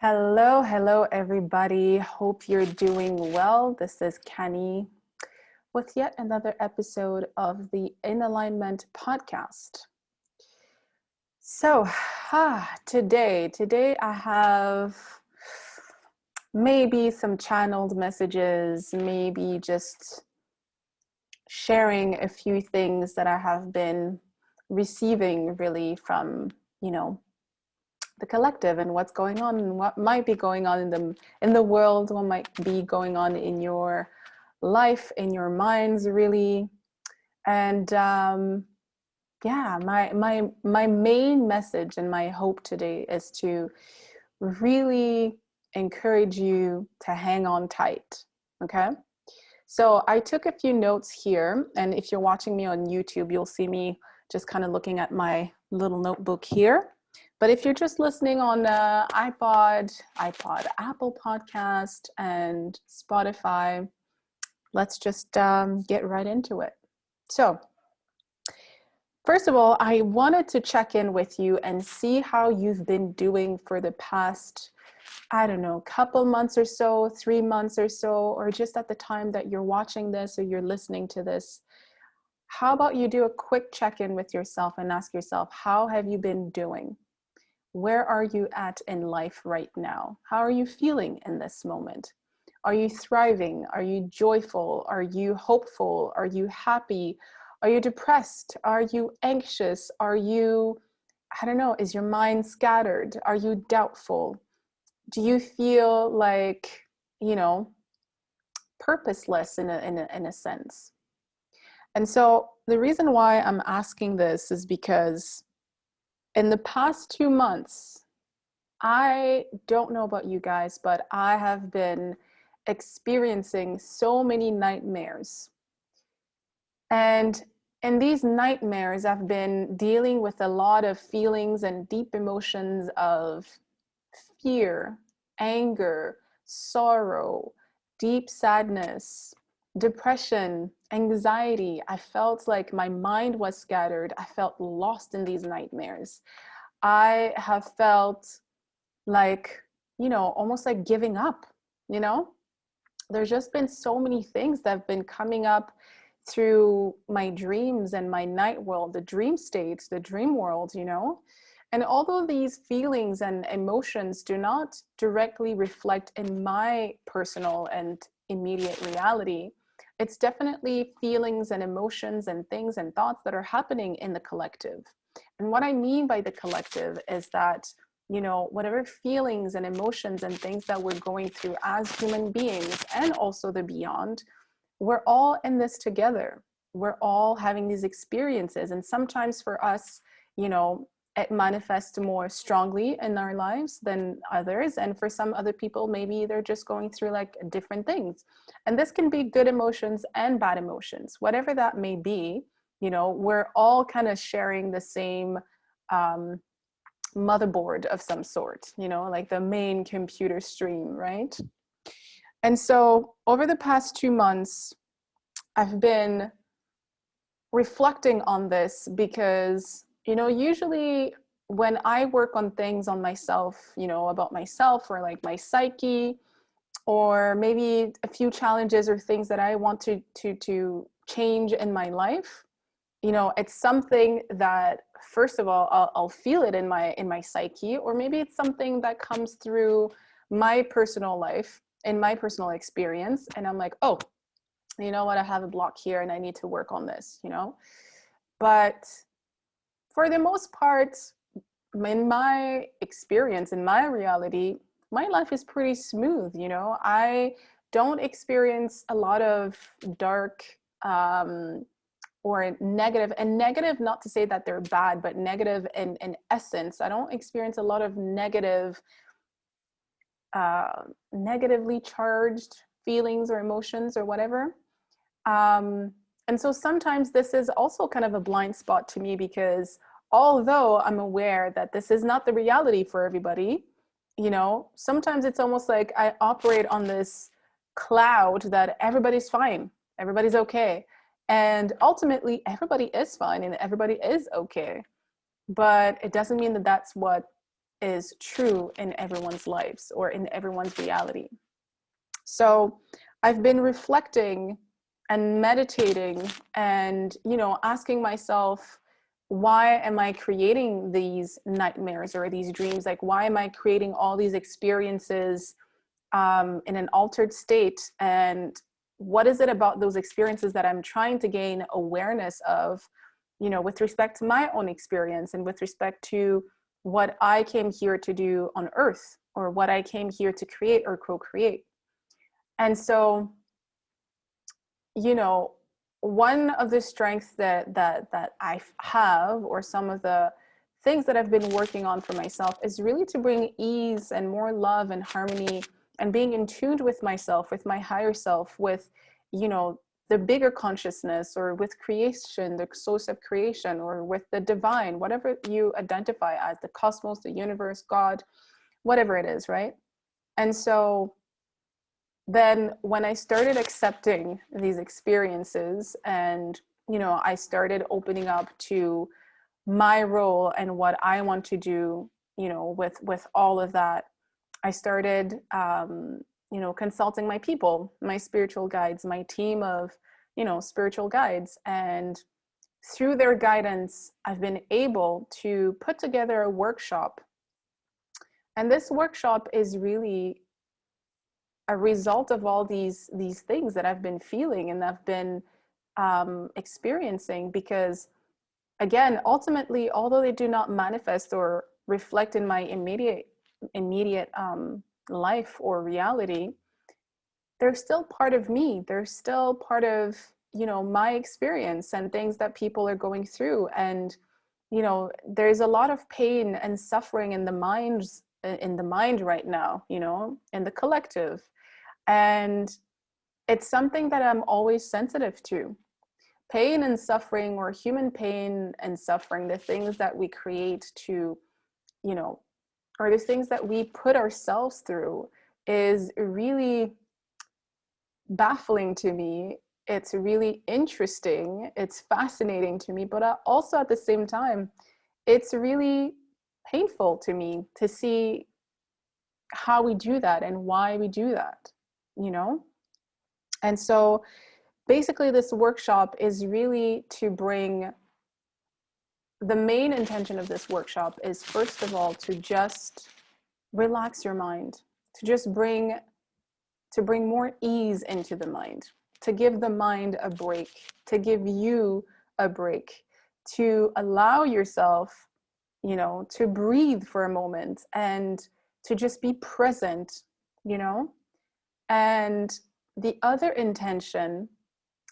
Hello, everybody. Hope you're doing well. This is Kany with yet another episode of the In Alignment podcast. So, today I have maybe some channeled messages, maybe just sharing a few things that I have been receiving really from, the collective and what's going on and what might be going on in the world, what might be going on in your life, in your minds, really. And my main message and my hope today is to really encourage you to hang on tight. Okay. So I took a few notes here, and if you're watching me on YouTube, you'll see me just kind of looking at my little notebook here. But if you're just listening on iPod, Apple Podcast, and Spotify, let's just get right into it. So, first of all, I wanted to check in with you and see how you've been doing for the past, I don't know, couple months or so, 3 months or so, or just at the time that you're watching this or you're listening to this. How about you do a quick check-in with yourself and ask yourself, how have you been doing? Where are you at in life right now? How are you feeling in this moment? Are you thriving? Are you joyful? Are you hopeful? Are you happy? Are you depressed? Are you anxious? Are you, I don't know, is your mind scattered? Are you doubtful? Do you feel like, purposeless in a sense? And so the reason why I'm asking this is because in the past 2 months, I don't know about you guys, but I have been experiencing so many nightmares. And in these nightmares, I've been dealing with a lot of feelings and deep emotions of fear, anger, sorrow, deep sadness, depression, anxiety. I felt like my mind was scattered. I felt lost in these nightmares. I have felt like, almost like giving up, There's just been so many things that have been coming up through my dreams and my night world, the dream states, the dream world, And although these feelings and emotions do not directly reflect in my personal and immediate reality, it's definitely feelings and emotions and things and thoughts that are happening in the collective. And what I mean by the collective is that, whatever feelings and emotions and things that we're going through as human beings and also the beyond, we're all in this together. We're all having these experiences. And sometimes for us, it manifests more strongly in our lives than others. And for some other people, maybe they're just going through like different things. And this can be good emotions and bad emotions, whatever that may be. We're all kind of sharing the same motherboard of some sort, like the main computer stream, right? And so over the past 2 months, I've been reflecting on this because, usually when I work on things on myself, about myself or like my psyche, or maybe a few challenges or things that I want to change in my life, it's something that first of all, I'll feel it in my psyche, or maybe it's something that comes through my personal life, in my personal experience. And I'm like, oh, you know what, I have a block here and I need to work on this, But for the most part, in my experience, in my reality, my life is pretty smooth, I don't experience a lot of dark or negative, and negative, not to say that they're bad, but negative in essence. I don't experience a lot of negatively charged feelings or emotions or whatever. And so sometimes this is also kind of a blind spot to me, because although I'm aware that this is not the reality for everybody, sometimes it's almost like I operate on this cloud that everybody's fine, everybody's okay. And ultimately, everybody is fine and everybody is okay. But it doesn't mean that that's what is true in everyone's lives or in everyone's reality. So I've been reflecting and meditating and, you know, asking myself, why am I creating these nightmares or these dreams? Like, why am I creating all these experiences in an altered state? And what is it about those experiences that I'm trying to gain awareness of, you know, with respect to my own experience and with respect to what I came here to do on earth, or what I came here to create or co-create. And so, you know, one of the strengths that I have, or some of the things that I've been working on for myself, is really to bring ease and more love and harmony and being in tune with myself, with my higher self, with, you know, the bigger consciousness, or with creation, the source of creation, or with the divine, whatever you identify as, the cosmos, the universe, God, whatever it is, right? And so then when I started accepting these experiences, and, you know, I started opening up to my role and what I want to do, you know, with all of that, I started, you know, consulting my people, my spiritual guides, my team of, you know, spiritual guides. And through their guidance, I've been able to put together a workshop. And this workshop is really a result of all these things that I've been feeling and I've been experiencing. Because again, ultimately, although they do not manifest or reflect in my immediate life or reality, they're still part of me. They're still part of, you know, my experience and things that people are going through. And, you know, there's a lot of pain and suffering in the mind right now, you know, in the collective. And it's something that I'm always sensitive to. Pain and suffering, or human pain and suffering, the things that we create to, you know, or the things that we put ourselves through, is really baffling to me. It's really interesting. It's fascinating to me, but also at the same time, it's really painful to me to see how we do that and why we do that, you know? And so basically this workshop is really to bring, the main intention of this workshop is, first of all, to just relax your mind, to just bring more ease into the mind, to give the mind a break, to give you a break, to allow yourself, you know, to breathe for a moment and to just be present, you know? And the other intention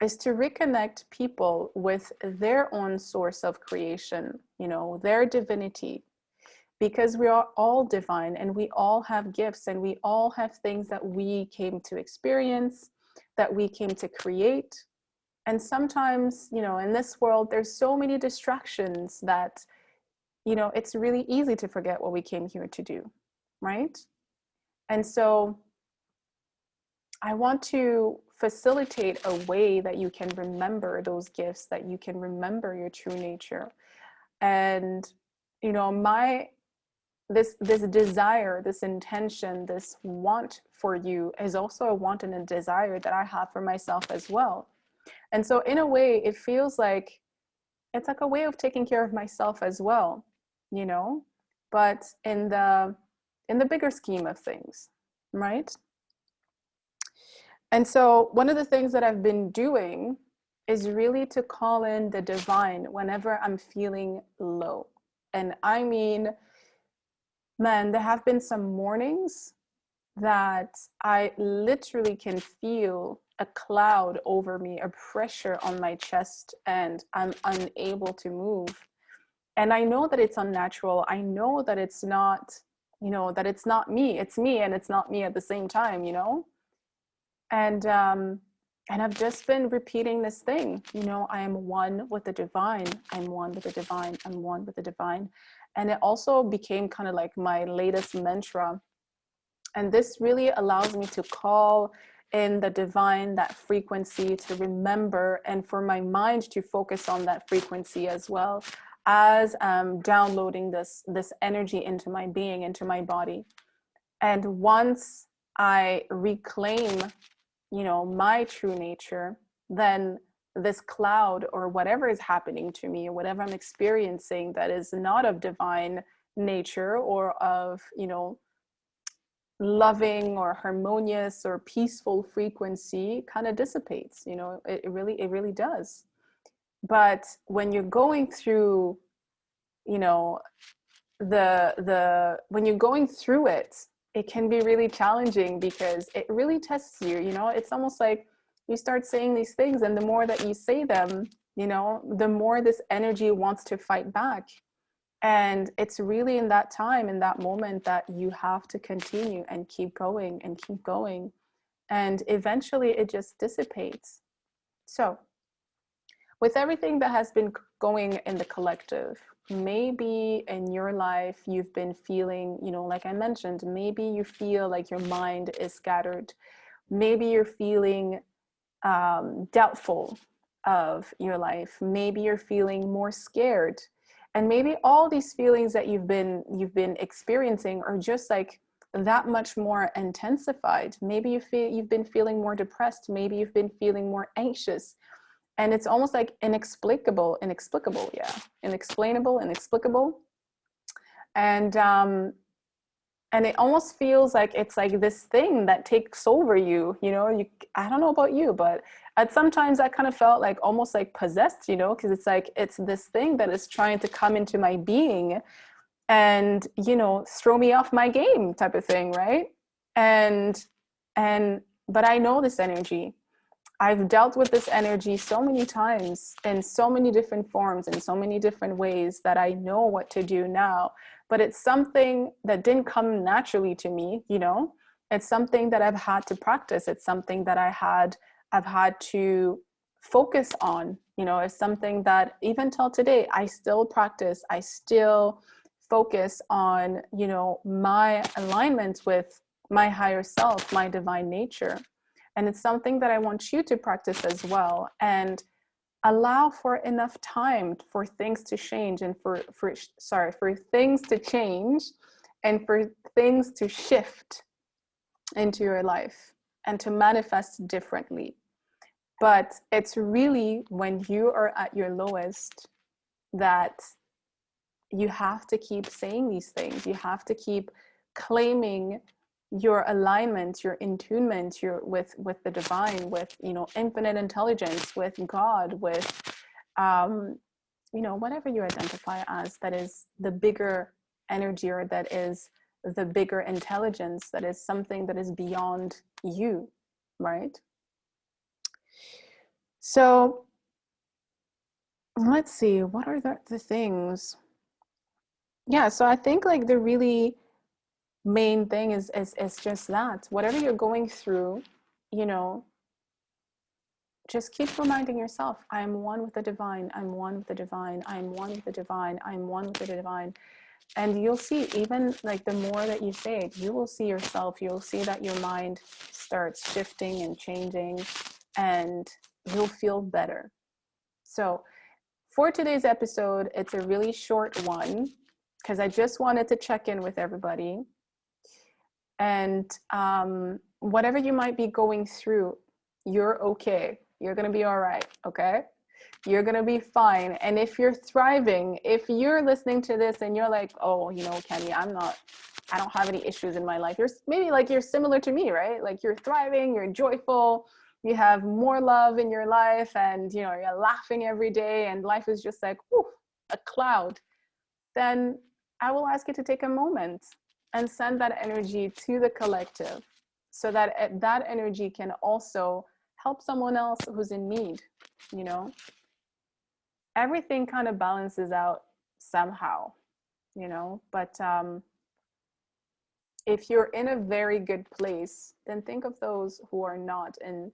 is to reconnect people with their own source of creation, you know, their divinity, because we are all divine and we all have gifts and we all have things that we came to experience, that we came to create. And sometimes, you know, in this world, there's so many distractions that, you know, it's really easy to forget what we came here to do, right? And so I want to facilitate a way that you can remember those gifts, that you can remember your true nature. And, you know, this desire, this intention, this want for you is also a want and a desire that I have for myself as well. And so in a way, it feels like it's like a way of taking care of myself as well, you know, but in the bigger scheme of things, right? And so one of the things that I've been doing is really to call in the divine whenever I'm feeling low. And I mean, man, there have been some mornings that I literally can feel a cloud over me, a pressure on my chest, and I'm unable to move. And I know that it's unnatural. I know that it's not, you know, that it's not me. It's me and it's not me at the same time, you know? And I've just been repeating this thing, you know, I am one with the divine. I'm one with the divine. I'm one with the divine. And it also became kind of like my latest mantra. And this really allows me to call in the divine, that frequency, to remember, and for my mind to focus on that frequency as well. as I'm downloading this energy into my being, into my body. And once I reclaim, my true nature, then this cloud or whatever is happening to me, or whatever I'm experiencing that is not of divine nature or of, loving or harmonious or peaceful frequency, kind of dissipates. It really does. But when you're going through, you know the when you're going through it, it can be really challenging because it really tests you. It's almost like you start saying these things, and the more that you say them, the more this energy wants to fight back. And it's really in that time, in that moment, that you have to continue and keep going and keep going, and eventually it just dissipates. So with everything that has been going in the collective, maybe in your life you've been feeling, like I mentioned, maybe you feel like your mind is scattered. Maybe you're feeling doubtful of your life. Maybe you're feeling more scared. And maybe all these feelings that you've been experiencing are just like that much more intensified. Maybe you've been feeling more depressed. Maybe you've been feeling more anxious. And it's almost like inexplicable, yeah, inexplicable. And it almost feels like it's like this thing that takes over you. I don't know about you, but sometimes I kind of felt like almost like possessed, because it's like it's this thing that is trying to come into my being and, throw me off my game type of thing, right? But I know this energy. I've dealt with this energy so many times in so many different forms, in so many different ways, that I know what to do now. But it's something that didn't come naturally to me, It's something that I've had to practice. It's something that I've had to focus on, It's something that even till today, I still practice. I still focus on, my alignment with my higher self, my divine nature. And it's something that I want you to practice as well, and allow for enough time for things to change, and for things to change and for things to shift into your life and to manifest differently. But it's really when you are at your lowest that you have to keep saying these things. You have to keep claiming your alignment, your attunement, with the divine, with infinite intelligence, with God, with whatever you identify as, that is the bigger energy, or that is the bigger intelligence, that is something that is beyond you, right? So let's see, what are the things? Yeah, so I think like the really main thing is just that whatever you're going through, just keep reminding yourself, I am one with the divine, I'm one with the divine, I'm one with the divine, I'm one with the divine. And you'll see, even like the more that you say it, you will see yourself, you'll see that your mind starts shifting and changing, and you'll feel better. So for today's episode, it's a really short one because I just wanted to check in with everybody. And whatever you might be going through, you're okay. You're going to be all right. Okay. You're going to be fine. And if you're thriving, if you're listening to this and you're like, oh, Kany, I don't have any issues in my life. You're similar to me, right? Like you're thriving, you're joyful, you have more love in your life, and, you're laughing every day, and life is just like, whew, a cloud. Then I will ask you to take a moment and send that energy to the collective, so that that energy can also help someone else who's in need. Everything kind of balances out somehow, but if you're in a very good place, then think of those who are not in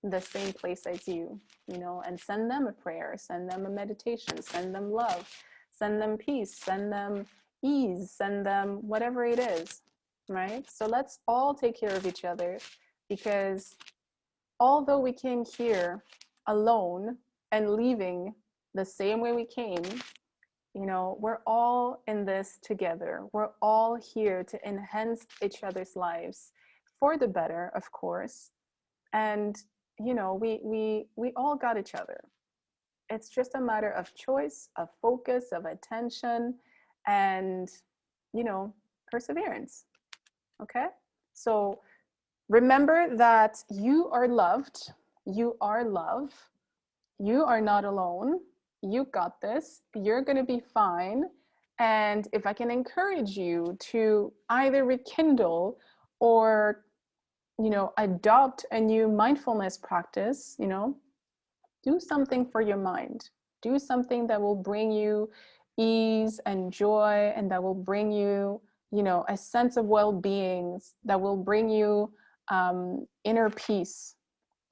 the same place as you, and send them a prayer, send them a meditation, send them love, send them peace, send them ease, send them whatever it is, right? So let's all take care of each other, because although we came here alone and leaving the same way we came, You know, we're all in this together. We're all here to enhance each other's lives for the better, of course. And you know, we all got each other. It's just a matter of choice, of focus, of attention, and you know, perseverance. Okay? So remember that you are loved, you are love, you are not alone, you got this, you're going to be fine. And if I can encourage you to either rekindle or, you know, adopt a new mindfulness practice, you know, do something for your mind. Do something that will bring you ease and joy, and that will bring you, you know, a sense of well-being, that will bring you inner peace.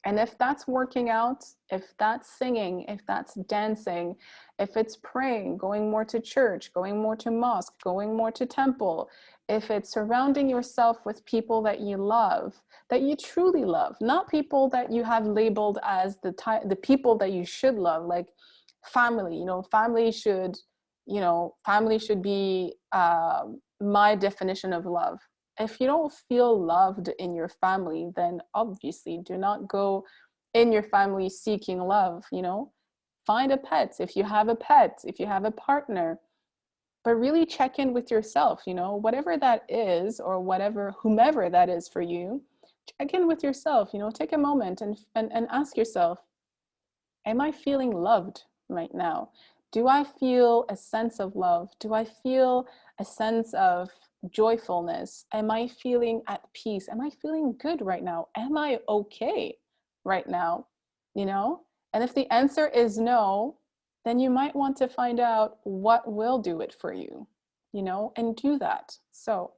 And if that's working out, if that's singing, if that's dancing, if it's praying, going more to church, going more to mosque, going more to temple, if it's surrounding yourself with people that you love, that you truly love, not people that you have labeled as the people that you should love, like family, you know, family should be my definition of love. If you don't feel loved in your family, then obviously do not go in your family seeking love, you know. Find a pet if you have a pet, if you have a partner, but really check in with yourself, you know, whatever that is, or whatever, whomever that is for you. Check in with yourself, you know, take a moment and ask yourself, am I feeling loved right now? Do I feel a sense of love? Do I feel a sense of joyfulness? Am I feeling at peace? Am I feeling good right now? Am I okay right now? You know? And if the answer is no, then you might want to find out what will do it for you, you know, and do that. So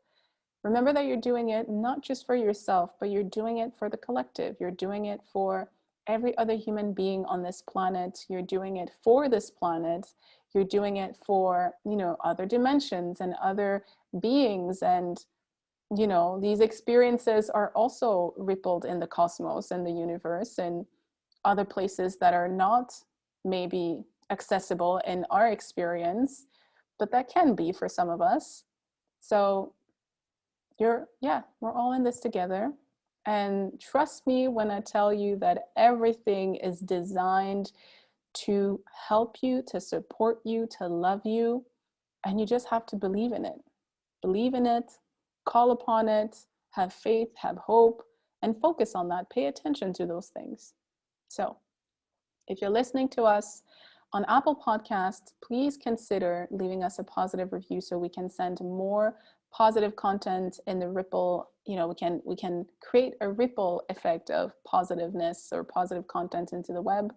remember that you're doing it not just for yourself, but you're doing it for the collective. You're doing it for every other human being on this planet. You're doing it for this planet. You're doing it for, you know, other dimensions and other beings. And, you know, these experiences are also rippled in the cosmos and the universe and other places that are not maybe accessible in our experience, but that can be for some of us. So we're all in this together. And trust me when I tell you that everything is designed to help you, to support you, to love you. And you just have to believe in it. Believe in it, call upon it, have faith, have hope, and focus on that. Pay attention to those things. So if you're listening to us on Apple Podcasts, please consider leaving us a positive review so we can send more positive content in the ripple. You know, we can create a ripple effect of positiveness or positive content into the web.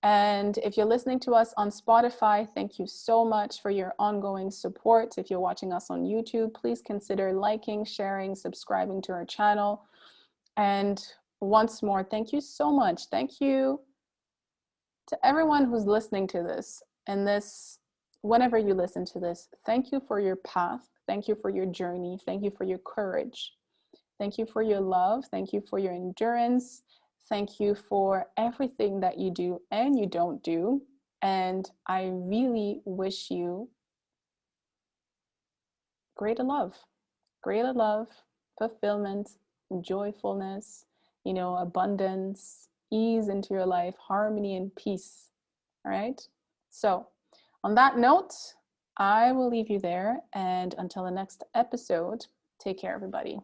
And if you're listening to us on Spotify, thank you so much for your ongoing support. If you're watching us on YouTube, please consider liking, sharing, subscribing to our channel. And once more, thank you so much. Thank you to everyone who's listening to this, and this, whenever you listen to this, thank you for your path. Thank you for your journey. Thank you for your courage. Thank you for your love. Thank you for your endurance. Thank you for everything that you do and you don't do. And I really wish you greater love, fulfillment, joyfulness, you know, abundance, ease into your life, harmony and peace. All right. So on that note, I will leave you there. And until the next episode, take care, everybody.